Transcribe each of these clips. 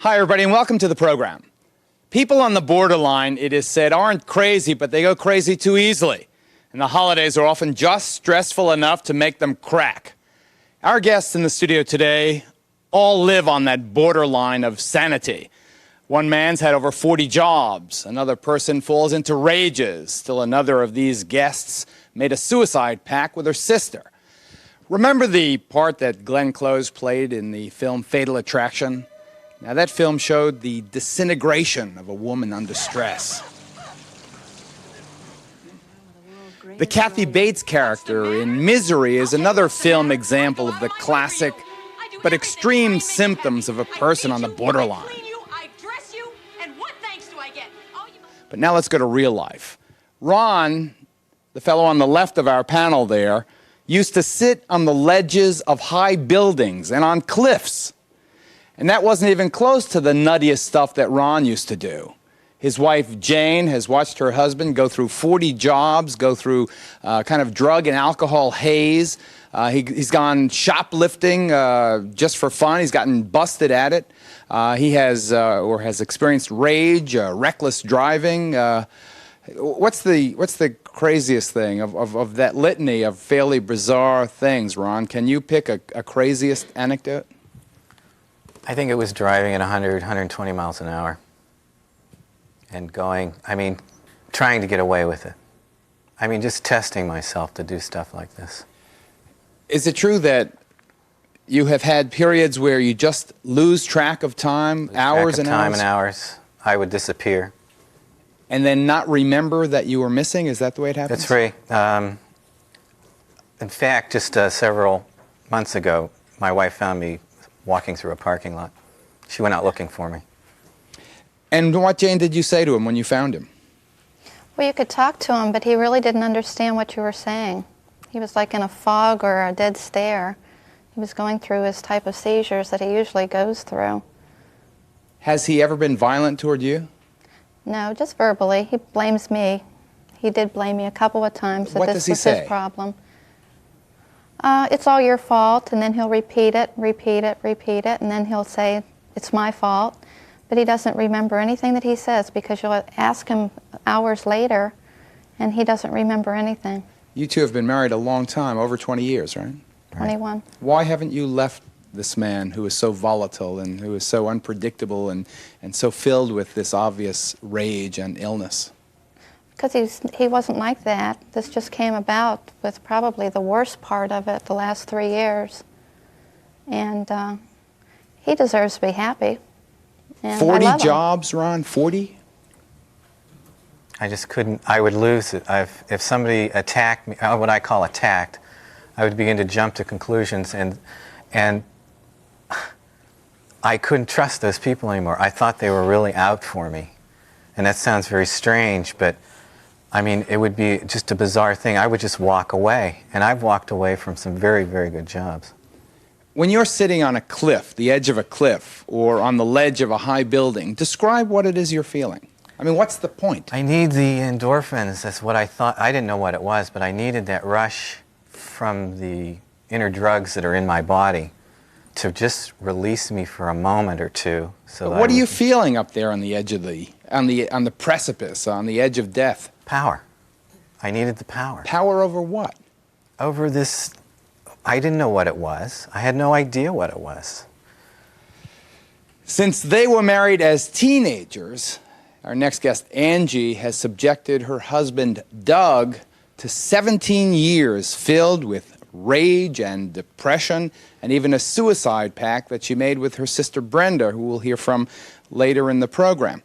Hi, everybody, and welcome to the program. People on the borderline, it is said, aren't crazy, but they go crazy too easily. And the holidays are often just stressful enough to make them crack. Our guests in the studio today all live on that borderline of sanity. One man's had over 40 jobs. Another person falls into rages. Still another of these guests made a suicide pact with her sister. Remember the part that Glenn Close played in the film Fatal Attraction? Now, that film showed the disintegration of a woman under stress. The Kathy Bates character in Misery is another film example of the classic but extreme symptoms of a person on the borderline. But now let's go to real life. Ron, the fellow on the left of our panel there, used to sit on the ledges of high buildings and on cliffs. And that wasn't even close to the nuttiest stuff that Ron used to do. His wife, Jane, has watched her husband go through 40 jobs, go through kind of drug and alcohol haze. He's gone shoplifting just for fun. He's gotten busted at it. He has experienced rage, reckless driving. What's the craziest thing of that litany of fairly bizarre things, Ron? Can you pick a craziest anecdote? I think it was driving at 100, 120 miles an hour and trying to get away with it. Just testing myself to do stuff like this. Is it true that you have had periods where you just lose track of time, hours and hours? I would disappear. And then not remember that you were missing? Is that the way it happens? That's right. In fact, just several months ago, my wife found me walking through a parking lot. She went out looking for me. And what, Jane, did you say to him when you found him? Well, you could talk to him, but he really didn't understand what you were saying. He was like in a fog or a dead stare. He was going through his type of seizures that he usually goes through. Has he ever been violent toward you? No, just verbally. He blames me. He did blame me a couple of times that this was his problem. It's all your fault, and then he'll repeat it, and then he'll say, it's my fault. But he doesn't remember anything that he says because you'll ask him hours later, and he doesn't remember anything. You two have been married a long time, over 20 years, right? 21. Why haven't you left this man who is so volatile and who is so unpredictable and so filled with this obvious rage and illness? Because he wasn't like that. This just came about with probably the worst part of it the last 3 years. And he deserves to be happy. And 40 jobs, Ron? 40? I just couldn't. I would lose it. If somebody attacked me, what I call attacked, I would begin to jump to conclusions, and I couldn't trust those people anymore. I thought they were really out for me. And that sounds very strange, but it would be just a bizarre thing. I would just walk away, and I've walked away from some very, very good jobs. When you're sitting on a cliff, the edge of a cliff, or on the ledge of a high building, describe what it is you're feeling. What's the point? I need the endorphins. That's what I thought. I didn't know what it was, but I needed that rush from the inner drugs that are in my body to just release me for a moment or two. What are you feeling up there on the edge of on the precipice, on the edge of death? Power. I needed the power. Power over what? Over this. I didn't know what it was. I had no idea what it was. Since they were married as teenagers, our next guest, Angie, has subjected her husband, Doug, to 17 years filled with rage and depression, and even a suicide pact that she made with her sister Brenda, who we'll hear from later in the program.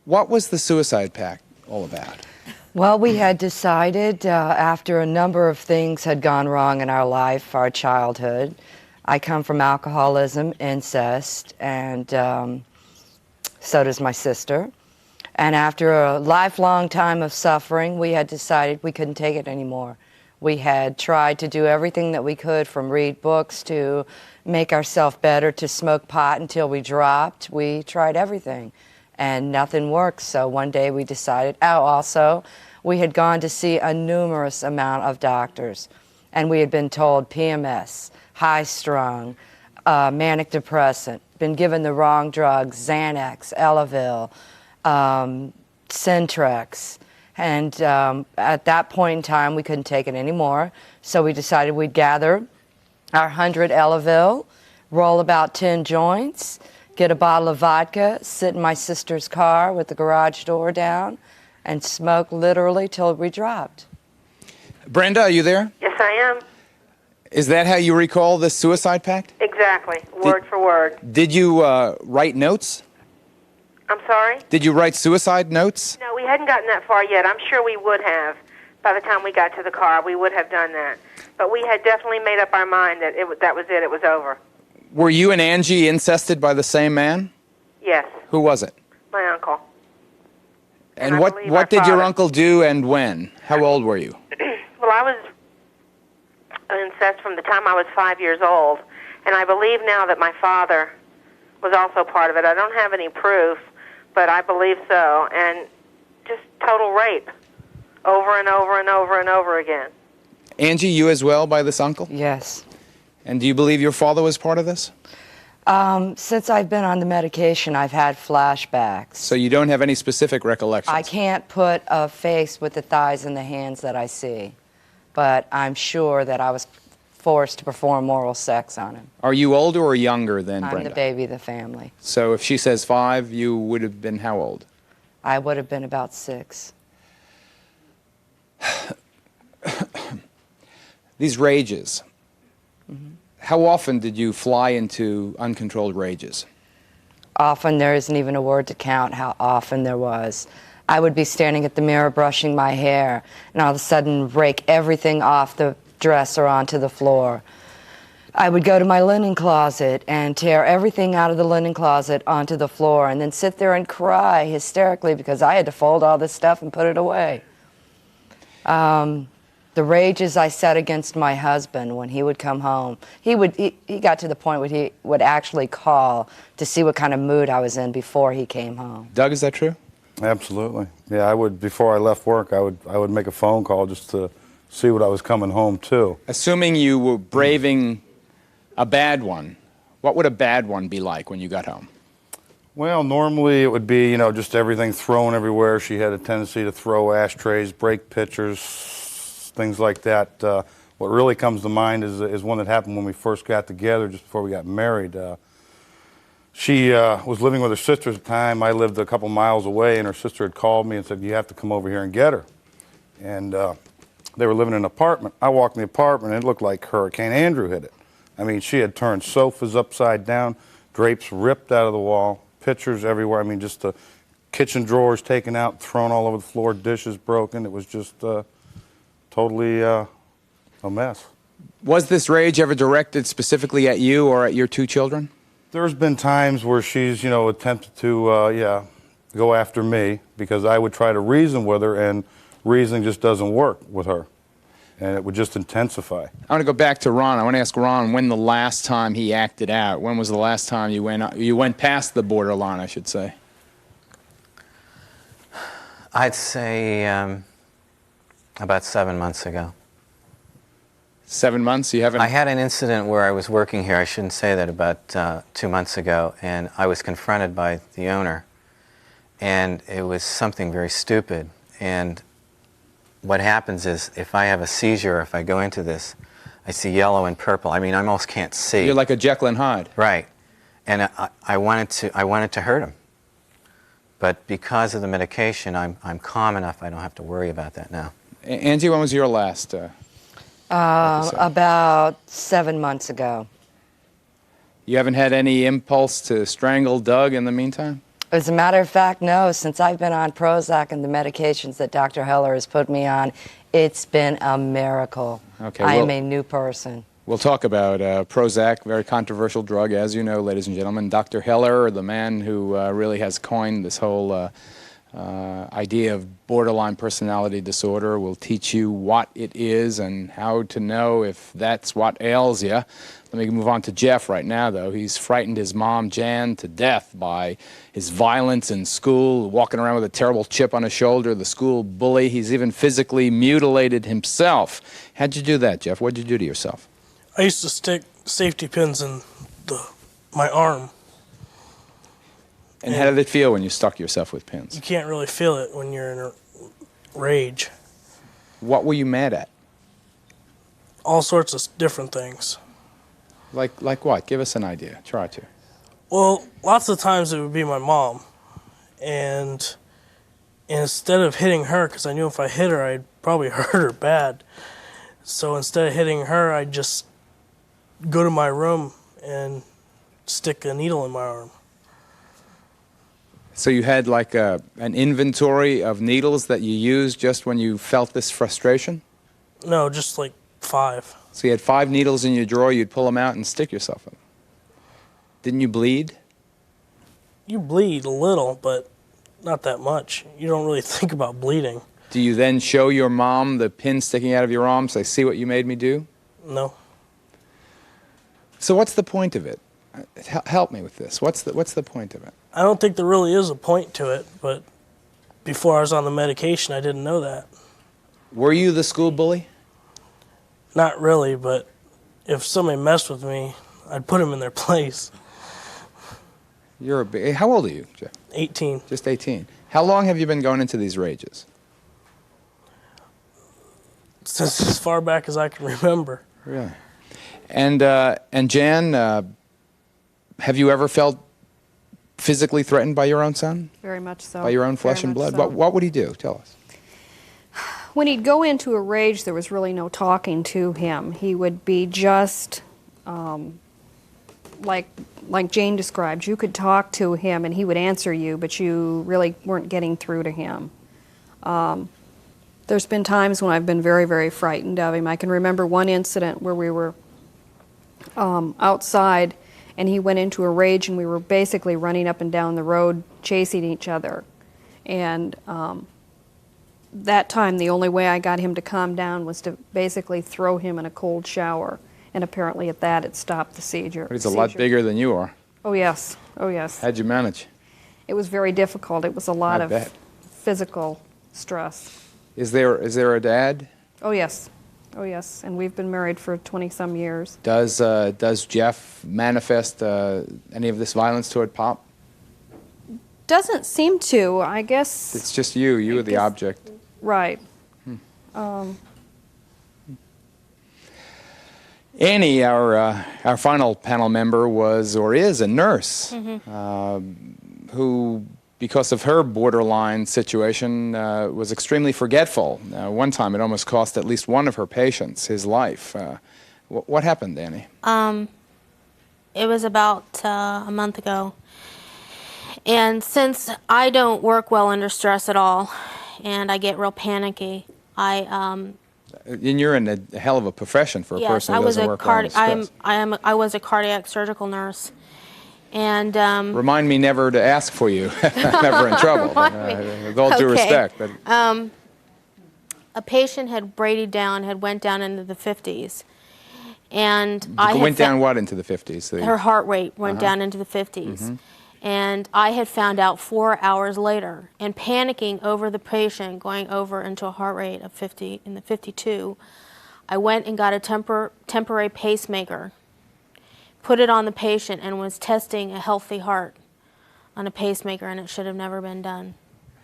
What was the suicide pact all about? Well, we had decided after a number of things had gone wrong in our life, our childhood. I come from alcoholism, incest, and so does my sister. And after a lifelong time of suffering, we had decided we couldn't take it anymore. We had tried to do everything that we could, from read books to make ourselves better, to smoke pot until we dropped. We tried everything, and nothing worked. So one day we decided, also, we had gone to see a numerous amount of doctors, and we had been told PMS, high-strung, manic depressant, been given the wrong drugs, Xanax, Elavil, Centrex. And at that point in time, we couldn't take it anymore. So we decided we'd gather our 100 Elavil, roll about 10 joints, get a bottle of vodka, sit in my sister's car with the garage door down, and smoke literally till we dropped. Brenda, are you there? Yes, I am. Is that how you recall this suicide pact? Exactly, word for word. Did you write notes? I'm sorry? Did you write suicide notes? No, we hadn't gotten that far yet. I'm sure we would have. By the time we got to the car, we would have done that. But we had definitely made up our mind that that was it. It was over. Were you and Angie incested by the same man? Yes, Who was it? my uncle. And I what believe my did your father. uncle do and when? How old were you? Well, I was incest from the time I was 5 years old, and I believe now that my father was also part of it. I don't have any proof, but I believe so. And just total rape over and over and over and over again. Angie, you as well by this uncle? Yes. And do you believe your father was part of this? Since I've been on the medication, I've had flashbacks. So you don't have any specific recollections? I can't put a face with the thighs and the hands that I see, but I'm sure that I was forced to perform oral sex on him. Are you older or younger than I'm Brenda? the baby of the family. So if she says 5, you would have been how old? I would have been about 6. These rages, how often did you fly into uncontrolled rages? Often there isn't even a word to count how often there was. I would be standing at the mirror brushing my hair, and all of a sudden rake everything off the dresser onto the floor. I would go to my linen closet and tear everything out of the linen closet onto the floor and then sit there and cry hysterically because I had to fold all this stuff and put it away. The rages I set against my husband when he would come home, he got to the point where he would actually call to see what kind of mood I was in before he came home. Doug, is that true? Absolutely. Yeah, I would, before I left work, I would make a phone call just to see what I was coming home to. Assuming you were braving a bad one, what would a bad one be like when you got home? Well, normally it would be, just everything thrown everywhere. She had a tendency to throw ashtrays, break pitchers, things like that. What really comes to mind is one that happened when we first got together, just before we got married. She was living with her sister at the time. I lived a couple miles away, and her sister had called me and said, "You have to come over here and get her." And they were living in an apartment. I walked in the apartment, and it looked like Hurricane Andrew hit it. I mean, she had turned sofas upside down, drapes ripped out of the wall, pictures everywhere. I mean, just the kitchen drawers taken out, thrown all over the floor, dishes broken. It was just totally a mess. Was this rage ever directed specifically at you or at your 2 children? There's been times where she's, attempted to, go after me because I would try to reason with her, and reasoning just doesn't work with her, and it would just intensify. I want to go back to Ron. I want to ask Ron when the last time he acted out. When was the last time you went past the borderline, I should say? I'd say about 7 months ago. 7 months? You haven't? I had an incident where I was working here, I shouldn't say that, about 2 months ago, and I was confronted by the owner, and it was something very stupid. And what happens is, if I have a seizure, if I go into this, I see yellow and purple. I mean, I almost can't see. You're like a Jekyll and Hyde. Right. And I wanted to hurt him. But because of the medication, I'm calm enough, I don't have to worry about that now. Angie, when was your last episode? About 7 months ago. You haven't had any impulse to strangle Doug in the meantime? As a matter of fact, no. Since I've been on Prozac and the medications that Dr. Heller has put me on, it's been a miracle. Okay, I am well- a new person. We'll talk about Prozac, very controversial drug, as you know, ladies and gentlemen. Dr. Heller, the man who really has coined this whole idea of borderline personality disorder, will teach you what it is and how to know if that's what ails you. Let me move on to Jeff right now, though. He's frightened his mom, Jan, to death by his violence in school, walking around with a terrible chip on his shoulder, the school bully. He's even physically mutilated himself. How'd you do that, Jeff? What'd you do to yourself? I used to stick safety pins in my arm. And how did it feel when you stuck yourself with pins? You can't really feel it when you're in a rage. What were you mad at? All sorts of different things. Like what? Give us an idea. Try to. Well, lots of times it would be my mom. And instead of hitting her, because I knew if I hit her, I'd probably hurt her bad. So instead of hitting her, I'd just go to my room and stick a needle in my arm. So you had like an inventory of needles that you used just when you felt this frustration? No, just like 5. So you had 5 needles in your drawer, you'd pull them out and stick yourself in them. Didn't you bleed? You bleed a little, but not that much. You don't really think about bleeding. Do you then show your mom the pin sticking out of your arm, say, see what you made me do? No. So what's the point of it? Help me with this. What's the point of it? I don't think there really is a point to it, but before I was on the medication, I didn't know that. Were you the school bully? Not really, but if somebody messed with me, I'd put them in their place. You're a big, how old are you, Jeff? 18. Just 18. How long have you been going into these rages? Since as far back as I can remember. Really? And Jan, have you ever felt physically threatened by your own son? Very much so. By your own flesh and blood? What would he do? Tell us. When he'd go into a rage, there was really no talking to him. He would be just like Jane described. You could talk to him and he would answer you, but you really weren't getting through to him. There's been times when I've been very, very frightened of him. I can remember one incident where we were outside and he went into a rage and we were basically running up and down the road chasing each other. And that time the only way I got him to calm down was to basically throw him in a cold shower. And apparently at that it stopped the seizure. But he's a lot bigger than you are. Oh yes, oh yes. How'd you manage? It was very difficult. It was a lot I of bet. physical stress. Is there a dad? Oh yes, oh yes. And we've been married for 20-some years. Does Jeff manifest any of this violence toward Pop? Doesn't seem to. I guess. It's just you. You are the object. Right. Annie, our final panel member was or is a nurse who, because of her borderline situation, was extremely forgetful. One time it almost cost at least one of her patients his life. What happened, Annie? It was about a month ago. And since I don't work well under stress at all, and I get real panicky, And you're in a hell of a profession for a person who doesn't work well under stress. I was a cardiac surgical nurse, and remind me never to ask for you. I'm never in trouble. With all due respect, but a patient had braided down, had went down into the 50s, and went down what into the 50s? Her heart rate went down into the 50s. And I had found out 4 hours later, and panicking over the patient going over into a heart rate of 50 in the 52, I went and got a temporary pacemaker, put it on the patient, and was testing a healthy heart on a pacemaker, and it should have never been done.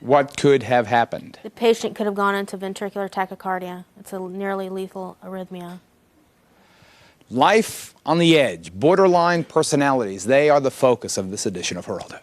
What could have happened? The patient could have gone into ventricular tachycardia. It's a nearly lethal arrhythmia. Life on the edge, borderline personalities, they are the focus of this edition of Geraldo.